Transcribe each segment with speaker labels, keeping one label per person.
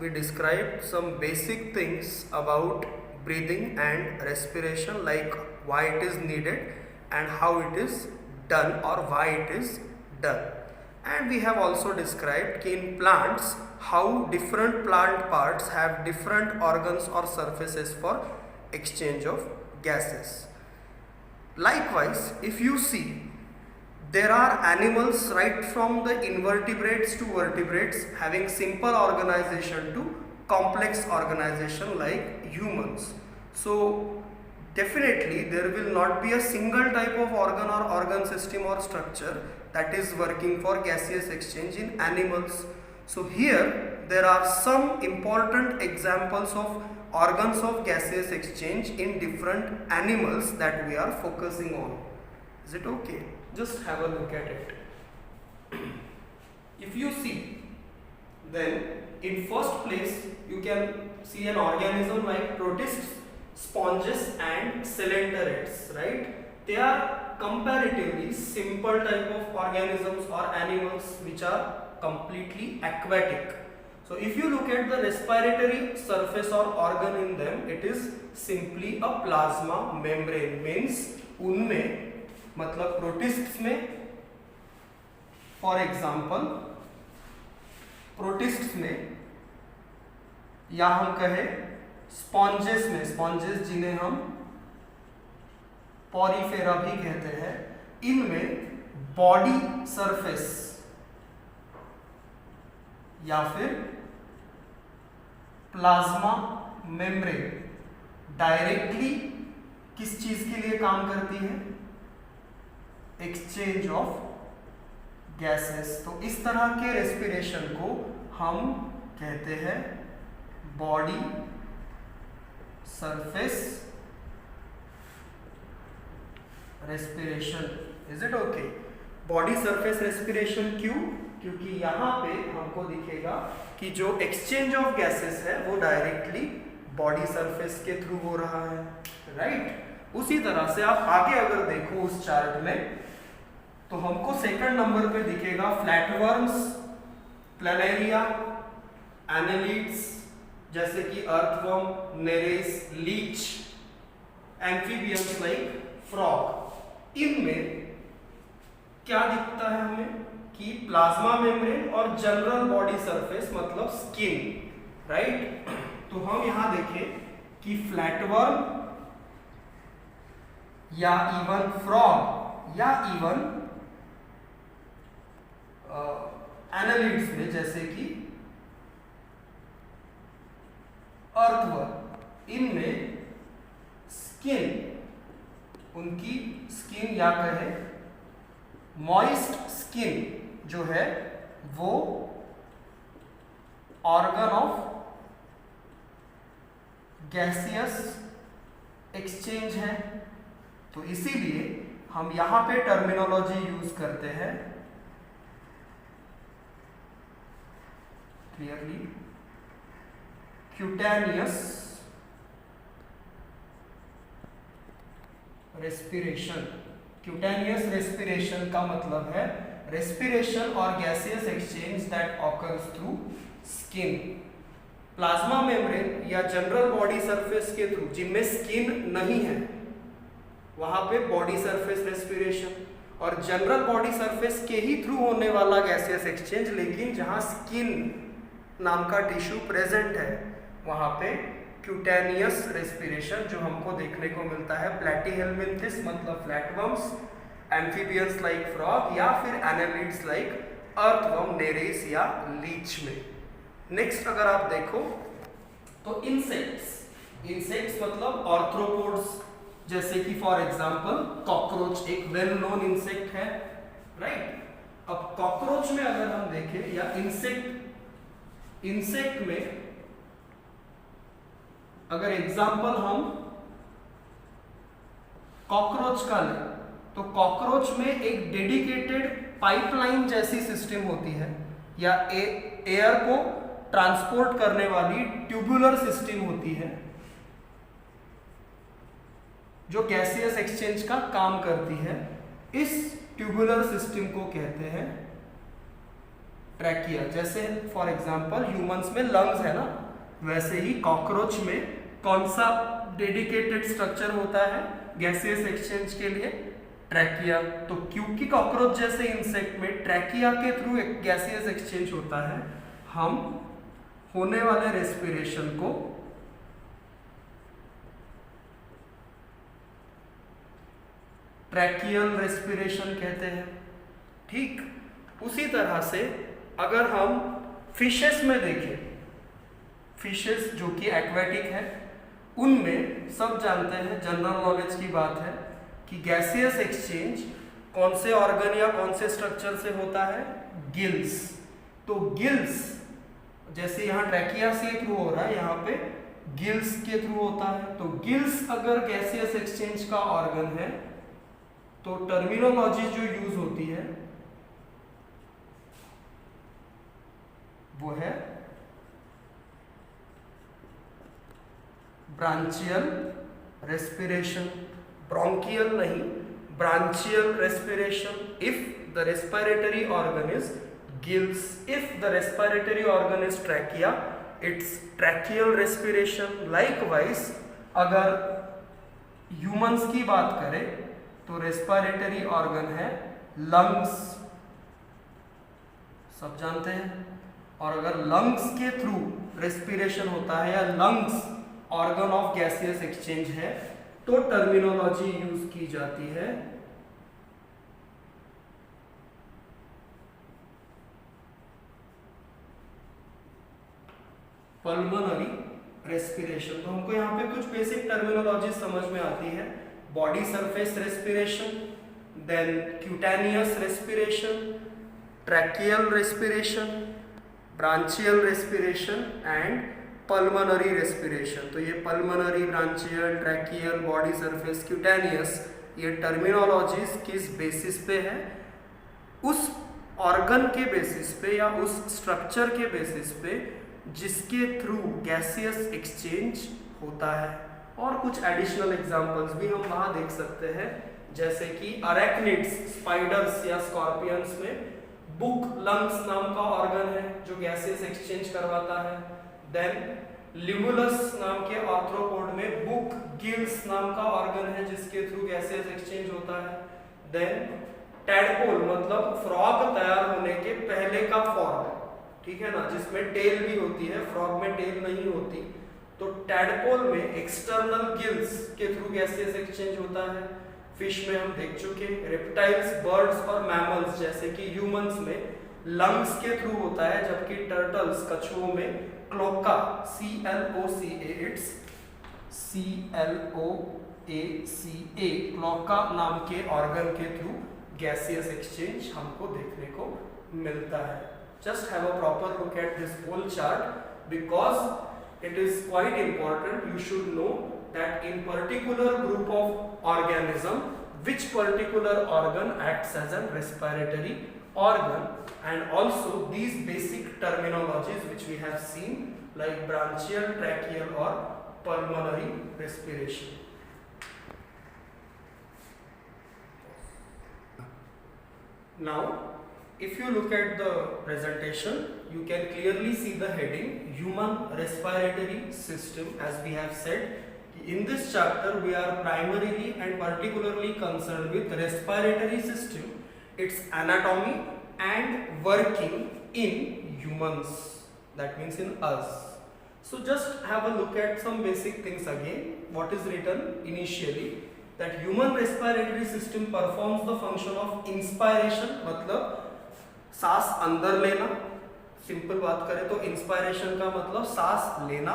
Speaker 1: we described some basic things about breathing and respiration, like why it is needed and how it is done or why it is done. And we have also described in plants how different plant parts have different organs or surfaces for exchange of gases. Likewise, if you see, there are animals right from the invertebrates to vertebrates having simple organization to complex organization like humans. So definitely there will not be a single type of organ or organ system or structure that is working for gaseous exchange in animals. So here there are some important examples of organs of gaseous exchange in different animals that we are focusing on. Is it okay? Just have a look at it. If you see, then in first place you can see an organism like protists, sponges and cylinderates, right? They are comparatively simple type of organisms or animals which are completely aquatic. So if you look at the respiratory surface or organ in them, it is simply a plasma membrane. Means उनमें मतलब प्रोटिस्ट्स में, for example प्रोटिस्ट्स में या हम कहें sponges में, sponges जिन्हें हम पॉरीफेरा भी कहते हैं, इनमें बॉडी सरफेस या फिर प्लाज्मा मेम्ब्रेन डायरेक्टली किस चीज के लिए काम करती है? Exchange of gases. तो इस तरह के रेस्पिरेशन को हम कहते हैं body surface respiration. Is it okay? Body surface respiration क्यों? क्योंकि यहाँ पे हमको दिखेगा कि जो एक्सचेंज ऑफ गैसेस है वो डायरेक्टली बॉडी सरफेस के थ्रू हो रहा है, राइट? उसी तरह से आप आगे अगर देखो उस चार्ट में तो हमको सेकंड नंबर पे दिखेगा फ्लैटवर्म्स, प्लैनेरिया, एनालिड्स जैसे कि earthworm, Nereis, leech, amphibians like frog. इनमें क्या दिखता है हमें कि प्लाज्मा मेम्ब्रेन और जनरल बॉडी सरफेस मतलब स्किन, राइट? तो हम यहां देखें कि फ्लैटवर्म या इवन फ्रॉग या इवन एनालिड्स में जैसे कि अर्थवर्म, इनमें स्किन, उनकी स्किन या कहें मॉइस्ट स्किन जो है वो ऑर्गन ऑफ गैसियस एक्सचेंज है. तो इसीलिए हम यहां पे टर्मिनोलॉजी यूज करते हैं clearly cutaneous respiration. Cutaneous respiration का मतलब है रेस्पिरेशन और gaseous exchange that occurs through skin. Plasma membrane या जनरल बॉडी सरफेस के थ्रू जिनमें स्किन नहीं है वहां पे बॉडी सरफेस रेस्पिरेशन, और जनरल बॉडी सरफेस के ही थ्रू होने वाला गैसियस एक्सचेंज, लेकिन जहां स्किन नाम का टिश्यू प्रेजेंट है वहां पे क्यूटेनियस रेस्पिरेशन जो हमको देखने को मिलता है प्लैटीहेल्मिन्थिस मतलब फ्लैटवर्म्स, एम्फीबियंस लाइक फ्रॉग या फिर एनालिड्स लाइक अर्थवर्म, नेरेस या लीच में. नेक्स्ट अगर आप देखो तो इंसेक्ट्स, इंसेक्ट्स मतलब आर्थ्रोपोड्स जैसे कि फॉर एग्जांपल कॉकरोच एक वेल नोन इंसेक्ट है, राइट? अब कॉकरोच में अगर हम देखें या इंसेक्ट में अगर एग्जांपल हम कॉकरोच का लें तो कॉकरोच में एक डेडिकेटेड पाइपलाइन जैसी सिस्टम होती है या एयर को ट्रांसपोर्ट करने वाली ट्यूबुलर सिस्टम होती है जो गैसियस एक्सचेंज का काम करती है. इस ट्यूबुलर सिस्टम को कहते हैं ट्रैकिया। जैसे फॉर एग्जांपल ह्यूमंस में लंग्स है ना, वैसे ही कॉकरोच में कौन सा डेडिकेटेड स्ट्रक्चर होता है गैसियस एक्सचेंज के लिए? ट्रैकिया। तो क्योंकि कॉकरोच जैसे इंसेक्ट में ट्रैकिया के थ्रू एक गैसियस एक्सचेंज होता है, हम होने वाले रेस्पिरेशन को ट्रैकियल रेस्पिरेशन कहते हैं। ठीक उसी तरह से अगर हम फिशेस में देखें, फिशेस जो कि एक्वेटिक है, उनमें सब जानते हैं, जनरल नॉलेज की बात है कि गैसियस एक्सचेंज कौन से ऑर्गन या कौन से स्ट्रक्चर से होता है? गिल्स। तो गिल्स जैसे यहाँ ट्रैकिया से थ्रू हो रहा है, यहाँ पे गिल्स के थ्रू होता है। तो गिल्स अगर गैसियस एक्सचेंज का ऑर्गन है तो टर्मिनोलॉजी जो यूज होती है वो है ब्रांचियल रेस्पिरेशन। ब्रोंकियल नहीं, branchial respiration. If the respiratory organ is gills, if the respiratory organ is trachea, it's tracheal respiration. Likewise अगर ह्यूमंस की बात करें तो रेस्पिरेटरी ऑर्गन है लंग्स, सब जानते हैं। और अगर लंग्स के थ्रू रेस्पिरेशन होता है या lungs organ of gaseous exchange है तो टर्मिनोलॉजी यूज की जाती है पल्मोनरी रेस्पिरेशन। तो हमको यहाँ पे कुछ बेसिक टर्मिनोलॉजी समझ में आती है। Body surface respiration, then cutaneous respiration, tracheal respiration, branchial respiration and pulmonary respiration. तो ये pulmonary, branchial, tracheal, body surface, cutaneous, ये टर्मिनोलॉजीज किस बेसिस पे है? उस ऑर्गन के बेसिस पे या उस स्ट्रक्चर के बेसिस पे जिसके थ्रू गैसियस एक्सचेंज होता है। और कुछ एडिशनल एग्जांपल्स भी हम वहां देख सकते हैं, जैसे कि अरेक्निड्स, स्पाइडर्स या स्कॉर्पियंस में बुक लंग्स नाम का ऑर्गन है जो गैसेस एक्सचेंज करवाता है। देन लिमुलस नाम के आर्थ्रोपोड में बुक गिल्स नाम का ऑर्गन है जिसके थ्रू गैसेस एक्सचेंज होता है। देन टैडपोल मतलब फ्रॉग तैयार होने के पहले का फॉर्म, ठीक है ना, जिसमें टेल भी होती है, फ्रॉग में टेल नहीं होती। तो टैडपोल में एक्सटर्नल गिल्स के थ्रू गैसेस एक्सचेंज होता है। फिश में हम देख चुके, रेप्टाइल्स, बर्ड्स और मैमल्स जैसे कि ह्यूमंस में लंग्स के थ्रू होता है, जबकि टर्टल्स, कछुओं में cloaca, CLOCA, it's CLOACA, cloaca नाम के ऑर्गन के थ्रू गैसियस एक्सचेंज हमको देखने को मिलता है। Just have a proper look at this whole chart because it is quite important. You should know that in particular group of organism, which particular organ acts as a respiratory organ, and also these basic terminologies which we have seen like branchial, tracheal or pulmonary respiration. Now if you look at the presentation, you can clearly see the heading human respiratory system. As we have said, in this chapter we are primarily and particularly concerned with respiratory system, its anatomy and working in humans, that means in us. So just have a look at some basic things again. What is written initially, that human respiratory system performs the function of inspiration, मतलब सांस अंदर लेना, simple बात करें तो inspiration का मतलब सांस लेना,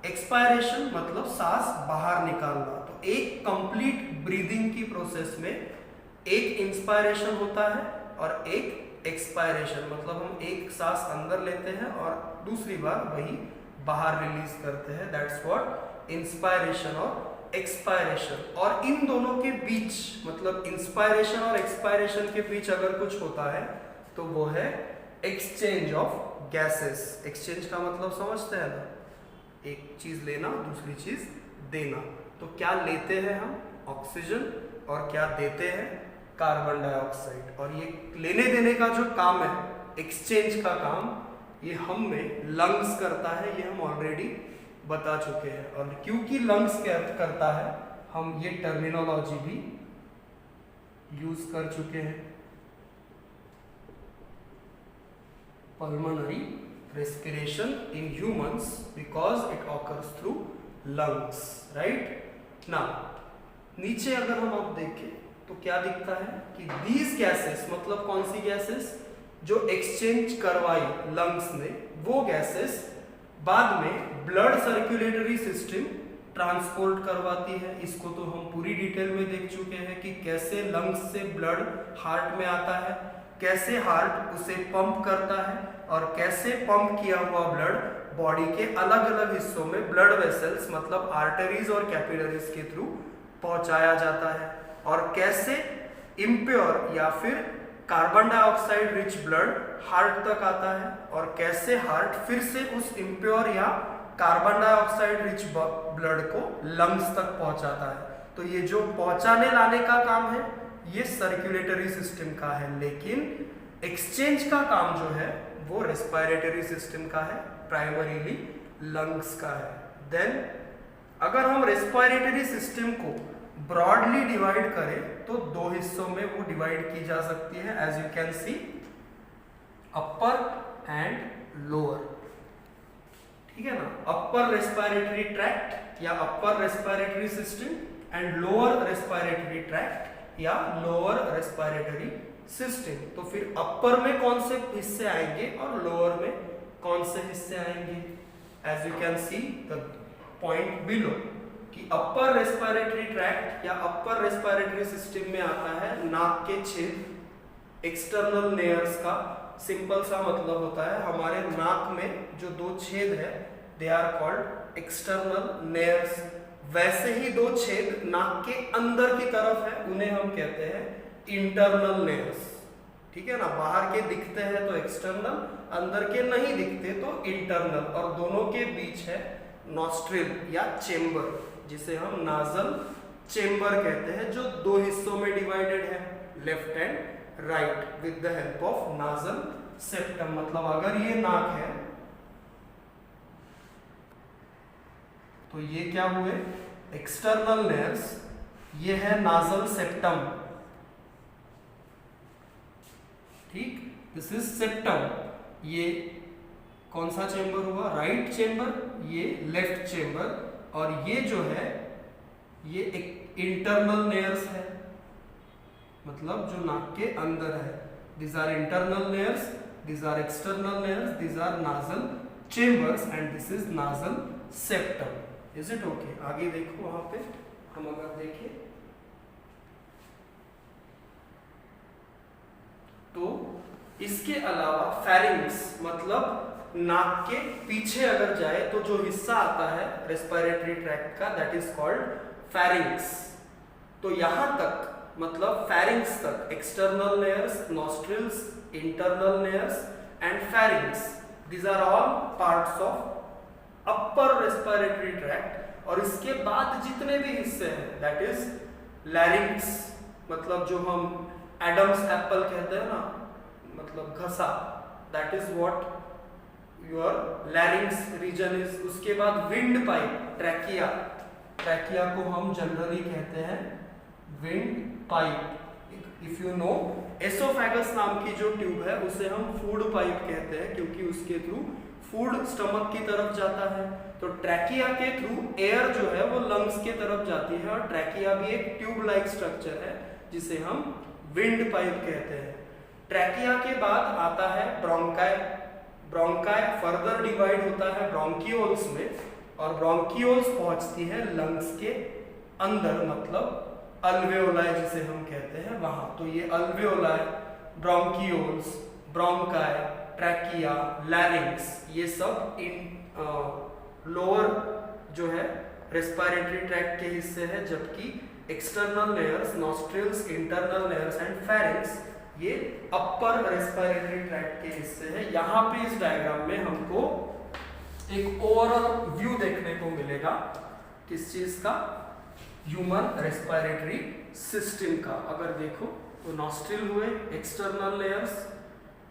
Speaker 1: एक्सपायरेशन मतलब सांस बाहर निकालना। तो एक कंप्लीट ब्रीदिंग की प्रोसेस में एक इंस्पायरेशन होता है और एक एक्सपायरेशन, मतलब हम एक सांस अंदर लेते हैं और दूसरी बार वही बाहर रिलीज करते हैं। दैट्स व्हाट इंस्पायरेशन और एक्सपायरेशन। और इन दोनों के बीच, मतलब इंस्पायरेशन और एक्सपायरेशन के बीच अगर कुछ होता है तो वो है एक्सचेंज ऑफ गैसेस। एक्सचेंज का मतलब समझते हैं ना, एक चीज लेना दूसरी चीज देना। तो क्या लेते हैं हम? ऑक्सीजन, और क्या देते हैं? Carbon dioxide. और ये लेने देने का जो काम है एक्सचेंज का काम ये हम में लंग्स करता है, ये हम ऑलरेडी बता चुके हैं। और क्योंकि लंग्स करता है, हम ये टर्मिनोलॉजी भी यूज कर चुके हैं, pulmonary respiration in humans because it occurs through lungs, right? Now नीचे अगर हम अब देखें तो क्या दिखता है कि these gases, मतलब कौन सी गैसेस जो एक्सचेंज करवाई लंग्स ने, वो गैसेस बाद में ब्लड सर्कुलेटरी सिस्टम ट्रांसपोर्ट करवाती है। इसको तो हम पूरी डिटेल में देख चुके हैं कि कैसे लंग्स से ब्लड हार्ट में आता है, कैसे हार्ट उसे पंप करता है और कैसे पंप किया हुआ ब्लड बॉडी के अलग अलग हिस्सों में ब्लड वेसल्स मतलब आर्टरीज और कैपिलरीज के थ्रू पहुंचाया जाता है, और कैसे इम्प्योर या फिर carbon dioxide rich blood heart तक आता है, और कैसे हार्ट फिर से उस इम्प्योर या कार्बन डाइऑक्साइड रिच ब्लड को लंग्स तक पहुंचाता है। तो ये जो पहुंचाने लाने का काम है ये सर्कुलेटरी सिस्टम का है, लेकिन एक्सचेंज का काम जो है वो रेस्पिरेटरी सिस्टम का है, प्राइमरीली लंग्स का है। देन अगर हम रेस्पिरेटरी सिस्टम को ब्रॉडली डिवाइड करें तो दो हिस्सों में वो डिवाइड की जा सकती है, as you can see, upper and lower, ठीक है ना। अपर रेस्पिरेटरी ट्रैक्ट या upper respiratory system and lower respiratory tract या लोअर रेस्पिरेटरी सिस्टम। तो फिर अपर में कौन से हिस्से आएंगे और लोअर में कौन से हिस्से आएंगे, as you can see the point below कि अपर रेस्पिरेटरी ट्रैक्ट या अपर रेस्पिरेटरी सिस्टम में आता है नाक के छेद, एक्सटर्नल नेयर्स का सिंपल सा मतलब होता है हमारे नाक में जो दो छेद है they are called external nares. वैसे ही दो छेद नाक के अंदर की तरफ है उन्हें हम कहते हैं इंटरनल नेयर्स, ठीक है ना। बाहर के दिखते हैं तो एक्सटर्नल, अंदर के नहीं दिखते तो इंटरनल, और दोनों के बीच है नॉस्ट्रिल या चेम्बर जिसे हम नाजल चेम्बर कहते हैं, जो दो हिस्सों में डिवाइडेड है, left and right, with the help of nasal septum. मतलब अगर ये नाक है तो ये क्या हुए एक्सटर्नल नेयर्स, ये है नाजल सेप्टम, ठीक, दिस इज सेप्टम। ये कौन सा चेंबर हुआ, राइट चेंबर, ये लेफ्ट चेंबर, और ये जो है ये एक इंटरनल नेयर्स है, मतलब जो नाक के अंदर है। these are internal layers, these are external layers, these are nasal chambers and this is nasal septum. Is it okay? आगे देखो, वहां पे हम अगर देखें तो इसके अलावा फेरिंग्स मतलब नाक के पीछे अगर जाए तो जो हिस्सा आता है रेस्पिरेटरी ट्रैक्ट का, दैट इज कॉल्ड फेरिंग्स। तो यहां तक मतलब फेरिंग्स तक external nares, nostrils, internal nares and pharynx, these are all parts of upper respiratory tract. और इसके बाद जितने भी हिस्से हैं दैट इज लैरिंग्स, मतलब जो हम एडम्स एप्पल कहते हैं ना, मतलब घसा, that is what your larynx region is. उसके बाद विंड पाइप, ट्रैकिया, ट्रैकिया को हम जनरली कहते हैं wind pipe. If you know, oesophagus नाम की जो ट्यूब है उसे हम फूड पाइप कहते हैं क्योंकि उसके थ्रू फूड स्टमक की तरफ जाता है। तो ट्रैकिया के थ्रू एयर जो है वो लंग्स के तरफ जाती है, और ट्रैकिया भी एक ट्यूब लाइक स्ट्रक्चर है जिसे हम विंड पाइप कहते हैं। ट्रैकिया के बाद आता है ब्रोंकाई। ब्रोंकाई फर्दर डिवाइड होता है ब्रोंकियोल्स में, और ब्रोंकियोल्स पहुंचती है लंग्स के अंदर, मतलब अल्वेओलाई जिसे हम कहते हैं वहां। तो ये अल्वेओलाई, ब्रोंकियोल्स, ब्रोंकाई, ट्रैकिया, लैरिंग्स, ये सब इन लोअर जो है रेस्पिरेटरी ट्रैक्ट के हिस्से हैं, जबकि external nares, nostrils, internal nares and pharynx ये अपर रेस्पिरेटरी ट्रैक्ट के हिस्से हैं। यहाँ पे इस डायग्राम में हमको एक ओवरऑल व्यू देखने को मिलेगा, किस चीज का, ह्यूमन रेस्पिरेटरी सिस्टम का। अगर देखो तो नॉस्ट्रिल हुए एक्सटर्नल लेयर्स,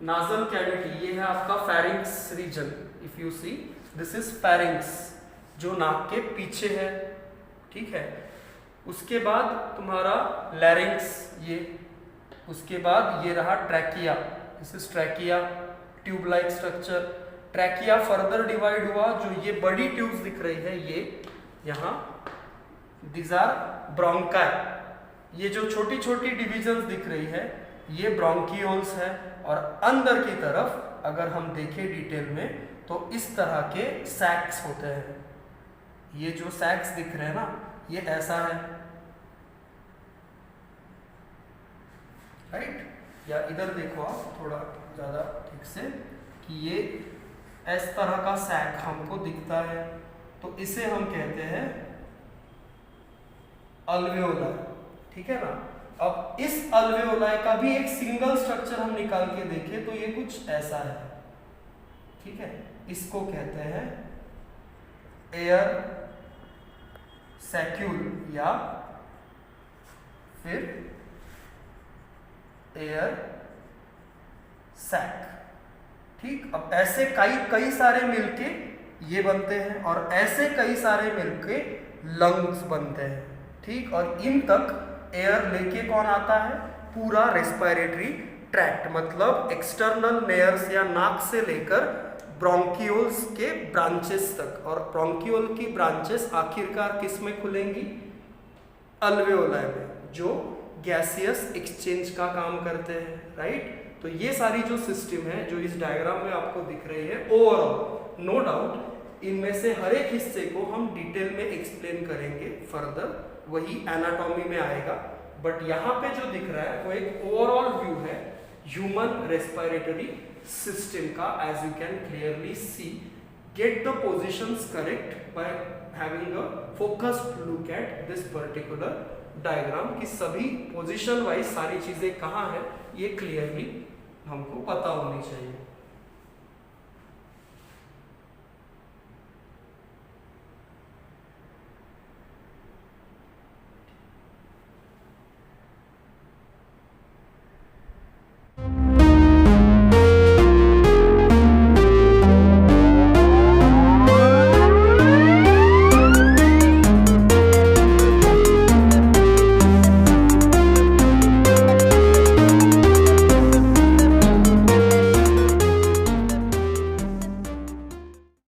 Speaker 1: नाजल कैविटी, ये है आपका pharynx region. If you see this is pharynx, जो नाक के पीछे है, ठीक है। उसके बाद तुम्हारा लैरिंक्स, ये, उसके बाद ये रहा trachea, this is trachea, tube like structure. Trachea further divide हुआ, जो ये बड़ी ट्यूब्स दिख रही है ये यहाँ, दिस आर ब्रोंकाई। ये जो छोटी छोटी डिविजन्स दिख रही है ये ब्रोंकियोल्स है। और अंदर की तरफ अगर हम देखें डिटेल में तो इस तरह के सैक्स होते हैं। ये जो सैक्स दिख रहे हैं ना, ये ऐसा है, राइट। या इधर देखो आप थोड़ा ज़्यादा ठीक से, कि ये इस तरह का सैक हमको दिखता है, तो इसे हम कहते हैं अल्वेओलाई, ठीक है ना। अब इस अल्वेओलाई का भी एक सिंगल स्ट्रक्चर हम निकाल के देखें तो ये कुछ ऐसा है, ठीक है। इसको कहते हैं एयर सैक्यूल या फिर एयर सैक, ठीक। अब ऐसे कई सारे मिलके ये बनते हैं और ऐसे कई सारे मिलके लंग्स बनते हैं, ठीक। और इन तक एयर लेके कौन आता है, पूरा रेस्पिरेटरी ट्रैक्ट, मतलब एक्सटर्नल लेयर्स या नाक से लेकर ब्रोंकियोल्स के ब्रांचेस तक। और ब्रोंकियोल की ब्रांचेस आखिरकार किस में खुलेंगी, अल्वेओलाई में, जो गैसियस एक्सचेंज का काम करते हैं, राइट। तो ये सारी जो सिस्टम है जो इस डायग्राम में आपको दिख रही है, ओवरऑल नो डाउट इनमें से हर एक हिस्से को हम डिटेल में एक्सप्लेन करेंगे फर्दर, वही एनाटॉमी में आएगा। बट यहाँ पे जो दिख रहा है वो एक ओवरऑल व्यू है ह्यूमन रेस्पिरेटरी सिस्टम का, as you can clearly see. Get the positions correct by having a focused look at this particular diagram, की सभी पोजिशन वाइज सारी चीजें कहाँ है ये क्लियरली हमको पता होनी चाहिए।